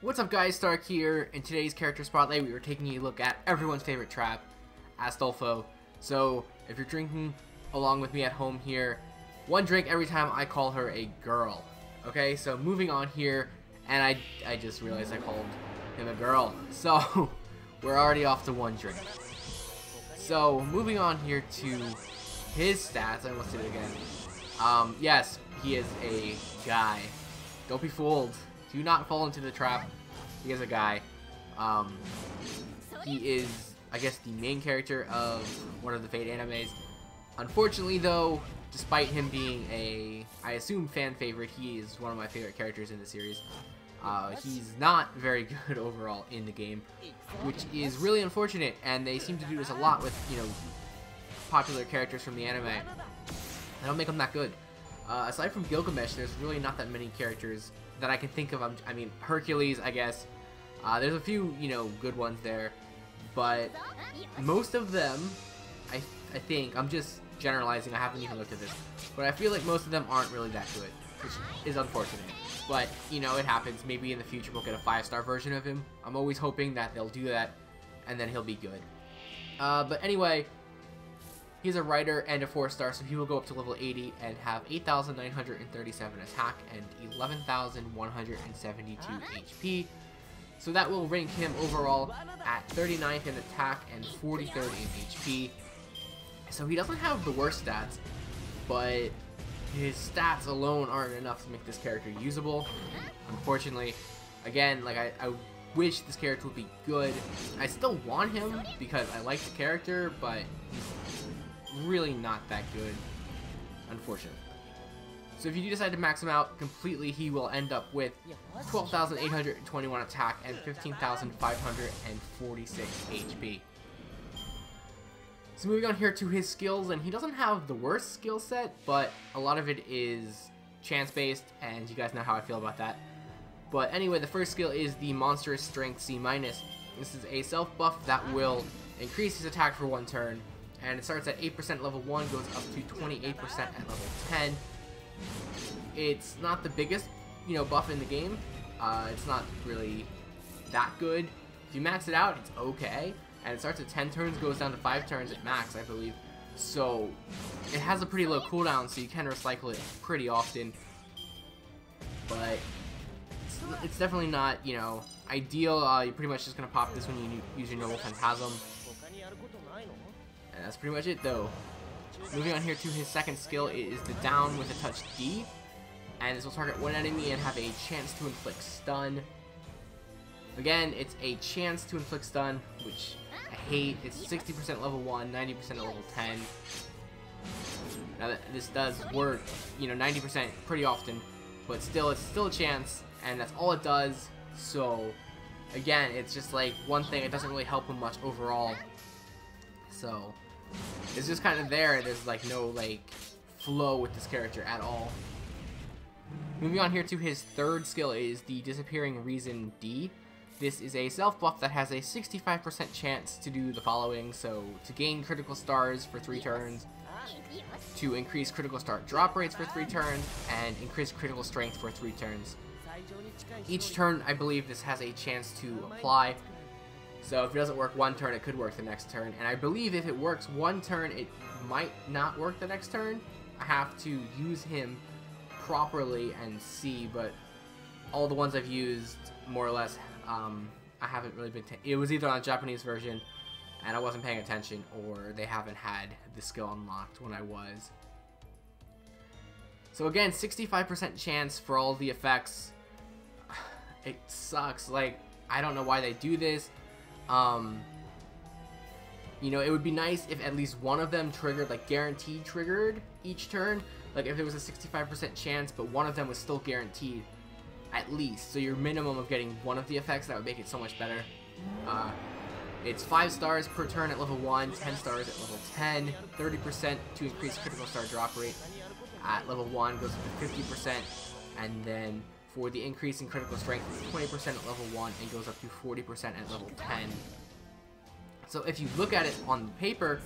What's up guys, Stark here. In today's character spotlight we were taking a look at everyone's favorite trap, Astolfo. So if you're drinking along with me at home here, one drink every time I call her a girl. Okay, so moving on here, and I just realized I called him a girl. So we're already off to one drink. So moving on here to his stats, I almost did it again. Yes, he is a guy. Don't be fooled. Do not fall into the trap. He is a guy. He is, I guess, the main character of one of the Fate animes. Unfortunately, though, despite him being a, I assume, fan favorite, he is one of my favorite characters in the series. He's not very good overall in the game, which is really unfortunate, and they seem to do this a lot with, you know, popular characters from the anime. They don't make them that good. Aside from Gilgamesh, there's really not that many characters that I can think of. I mean, Hercules, I guess. There's a few, you know, good ones there, but most of them, I think, I'm just generalizing, I haven't even looked at this, but I feel like most of them aren't really that good, which is unfortunate. But, you know, it happens. Maybe in the future we'll get a 5-star version of him. I'm always hoping that they'll do that, and then he'll be good. But anyway, he's a writer and a 4-star, so he will go up to level 80 and have 8,937 attack and 11,172 HP. So that will rank him overall at 39th in attack and 43rd in HP. So he doesn't have the worst stats, but his stats alone aren't enough to make this character usable. Unfortunately, again, like I wish this character would be good. I still want him because I like the character, but he's really not that good, unfortunately. So if you do decide to max him out completely, he will end up with 12,821 attack and 15,546 HP. So moving on here to his skills, and he doesn't have the worst skill set, but a lot of it is chance based, and you guys know how I feel about that. But anyway, the first skill is the Monstrous Strength C-. This is a self buff that will increase his attack for 1 turn, and it starts at 8% at level 1, goes up to 28% at level 10. It's not the biggest, you know, buff in the game. It's not really that good. If you max it out, it's okay. And it starts at 10 turns, goes down to 5 turns at max, I believe. So it has a pretty low cooldown, so you can recycle it pretty often. But it's definitely not, you know, ideal. You're pretty much just going to pop this when you use your normal Phantasm. And that's pretty much it, though. Moving on here to his second skill, it is the Down with a Touch D. And this will target one enemy and have a chance to inflict stun. Again, it's a chance to inflict stun, which I hate. It's 60% level 1, 90% at level 10. Now this does work, you know, 90% pretty often, but still, it's still a chance, and that's all it does. So again, it's just like one thing. It doesn't really help him much overall. So it's just kind of there. There's like no like flow with this character at all. Moving on here to his third skill is the Disappearing Reason D. This is a self buff that has a 65% chance to do the following. So to gain critical stars for 3 turns, to increase critical star drop rates for 3 turns, and increase critical strength for 3 turns. Each turn, I believe this has a chance to apply. So if it doesn't work 1 turn, it could work the next turn. And I believe if it works 1 turn, it might not work the next turn. I have to use him properly and see, but all the ones I've used, more or less, I haven't really been... It was either on a Japanese version, and I wasn't paying attention, or they haven't had the skill unlocked when I was. So again, 65% chance for all the effects. It sucks. Like, I don't know why they do this. You know, it would be nice if at least one of them triggered, like guaranteed triggered each turn. Like if there was a 65% chance, but one of them was still guaranteed, at least. So your minimum of getting one of the effects, that would make it so much better. It's 5 stars per turn at level 1, 10 stars at level 10, 30% to increase critical star drop rate at level 1 goes up to 50%, and then for the increase in critical strength, it's 20% at level 1 and goes up to 40% at level 10. So if you look at it on paper,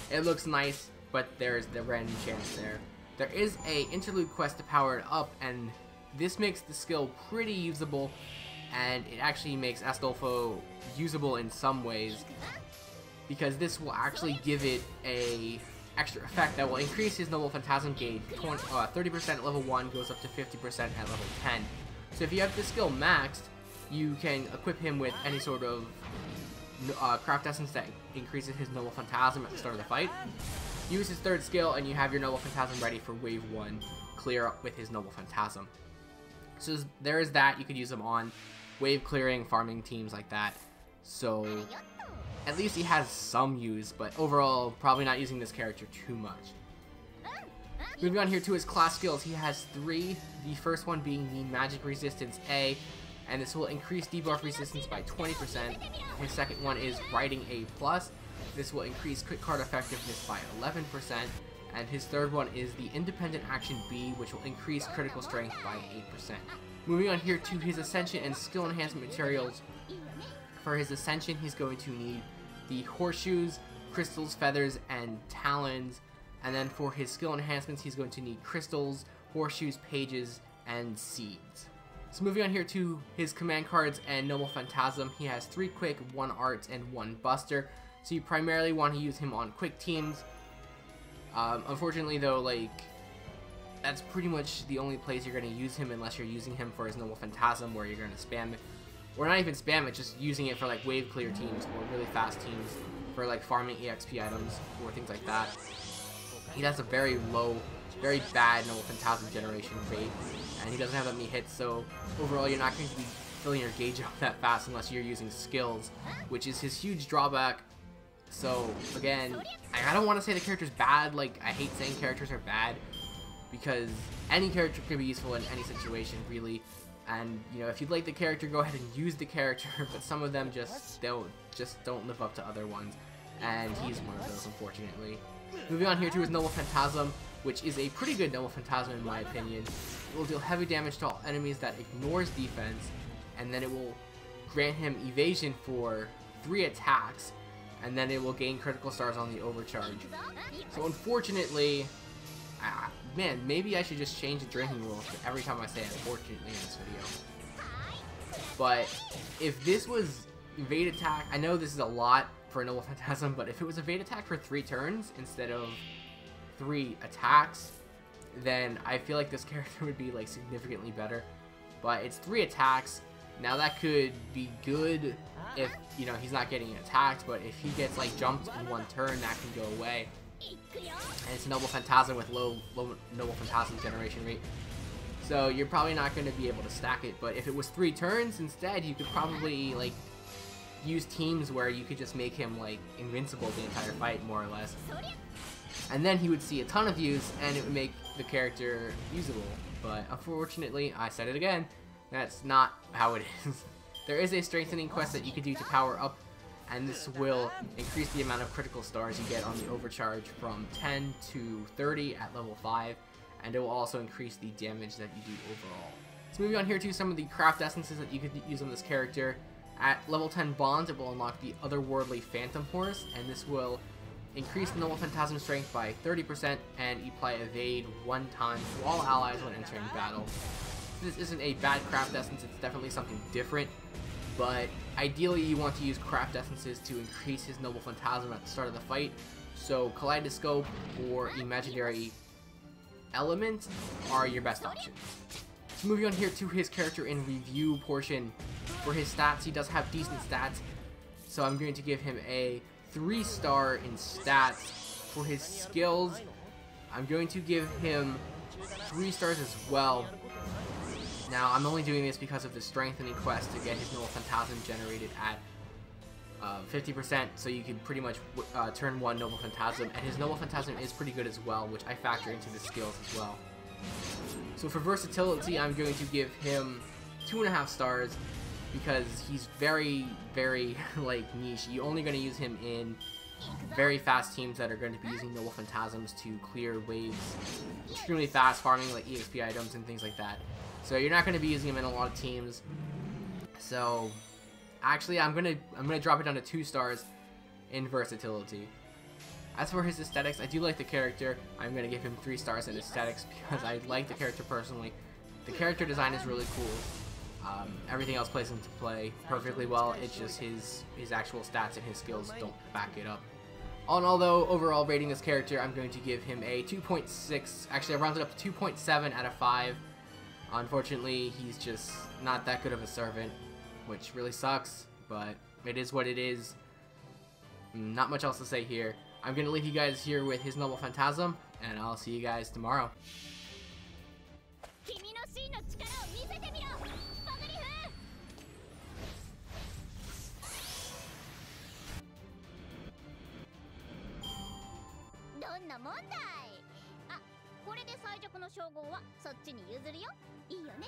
it looks nice, but there's the random chance there. There is a interlude quest to power it up, and this makes the skill pretty usable and it actually makes Astolfo usable in some ways, because this will actually give it a extra effect that will increase his Noble Phantasm gauge 30% at level 1, goes up to 50% at level 10. So if you have this skill maxed, you can equip him with any sort of craft essence that increases his Noble Phantasm at the start of the fight. Use his third skill and you have your Noble Phantasm ready for wave 1, clear up with his Noble Phantasm. So there is that. You could use him on wave clearing, farming teams like that. So at least he has some use, but overall probably not using this character too much. Moving on here to his class skills, he has 3. The first one being the Magic Resistance A, and this will increase debuff resistance by 20%. His second one is Writing A+. This will increase crit card effectiveness by 11%. And his third one is the Independent Action B, which will increase critical strength by 8%. Moving on here to his Ascension and skill enhancement materials. For his Ascension, he's going to need the Horseshoes, Crystals, Feathers, and Talons. And then for his skill enhancements, he's going to need Crystals, Horseshoes, Pages, and Seeds. So moving on here to his command cards and Noble Phantasm, he has 3 Quick, 1 Arts, and 1 Buster. So you primarily want to use him on quick teams. Unfortunately though, like, that's pretty much the only place you're going to use him unless you're using him for his Noble Phantasm, where you're going to spam it. Or not even spam it, just using it for like wave clear teams or really fast teams for like farming EXP items or things like that. He has a very low, very bad Noble Phantasm generation rate, and he doesn't have that many hits, so overall you're not going to be filling your gauge up that fast unless you're using skills, which is his huge drawback. So again, I don't want to say the character's bad. Like, I hate saying characters are bad, because any character can be useful in any situation really, and you know, if you'd like the character, go ahead and use the character, but some of them just don't live up to other ones, and he's one of those, unfortunately. Moving on here to his Noble Phantasm, which is a pretty good Noble Phantasm in my opinion. It will deal heavy damage to all enemies that ignores defense, and then it will grant him evasion for 3 attacks, and then it will gain critical stars on the overcharge. So unfortunately, man, maybe I should just change the drinking rules every time I say unfortunately in this video. But if this was evade attack, I know this is a lot for a Noble Phantasm, but if it was evade attack for 3 turns instead of 3 attacks, then I feel like this character would be like significantly better. But it's 3 attacks. Now that could be good if, you know, he's not getting attacked, but if he gets like jumped in 1 turn, that can go away. And it's a Noble Phantasm with low Noble Phantasm generation rate, so you're probably not going to be able to stack it. But if it was 3 turns instead, you could probably like use teams where you could just make him like invincible the entire fight, more or less, and then he would see a ton of use and it would make the character usable. But unfortunately, I said it again, that's not how it is. There is a strengthening quest that you could do to power up, and this will increase the amount of critical stars you get on the overcharge from 10 to 30 at level 5, and it will also increase the damage that you do overall. So moving on here to some of the craft essences that you could use on this character. At level 10 Bonds, it will unlock the Otherworldly Phantom Horse, and this will increase the Noble Phantasm strength by 30% and apply evade 1 time to all allies when entering battle. This isn't a bad craft essence, it's definitely something different, but ideally you want to use craft essences to increase his Noble Phantasm at the start of the fight. So Kaleidoscope or Imaginary Element are your best options. So moving on here to his character in review portion. For his stats, he does have decent stats, so I'm going to give him a 3-star in stats. For his skills, I'm going to give him 3 stars as well. Now, I'm only doing this because of the strengthening quest to get his Noble Phantasm generated at 50%, so you can pretty much turn 1 Noble Phantasm, and his Noble Phantasm is pretty good as well, which I factor into the skills as well. So for versatility, I'm going to give him 2.5 stars, because he's very, very like niche. You're only going to use him in very fast teams that are going to be using Noble Phantasms to clear waves extremely fast, farming like EXP items and things like that. So you're not going to be using him in a lot of teams. So actually, I'm gonna drop it down to 2 stars in versatility. As for his aesthetics, I do like the character. I'm gonna give him 3 stars in aesthetics because I like the character personally. The character design is really cool. Everything else plays into play perfectly well. It's just his actual stats and his skills don't back it up. All in all, though, overall rating this character, I'm going to give him a 2.6. Actually, I rounded up to 2.7 out of 5. Unfortunately, he's just not that good of a servant, which really sucks, but it is what it is. Not much else to say here. I'm going to leave you guys here with his noble Phantasm, and I'll see you guys tomorrow.問題。あ、これで最弱の称号はそっちに譲るよ。いいよね。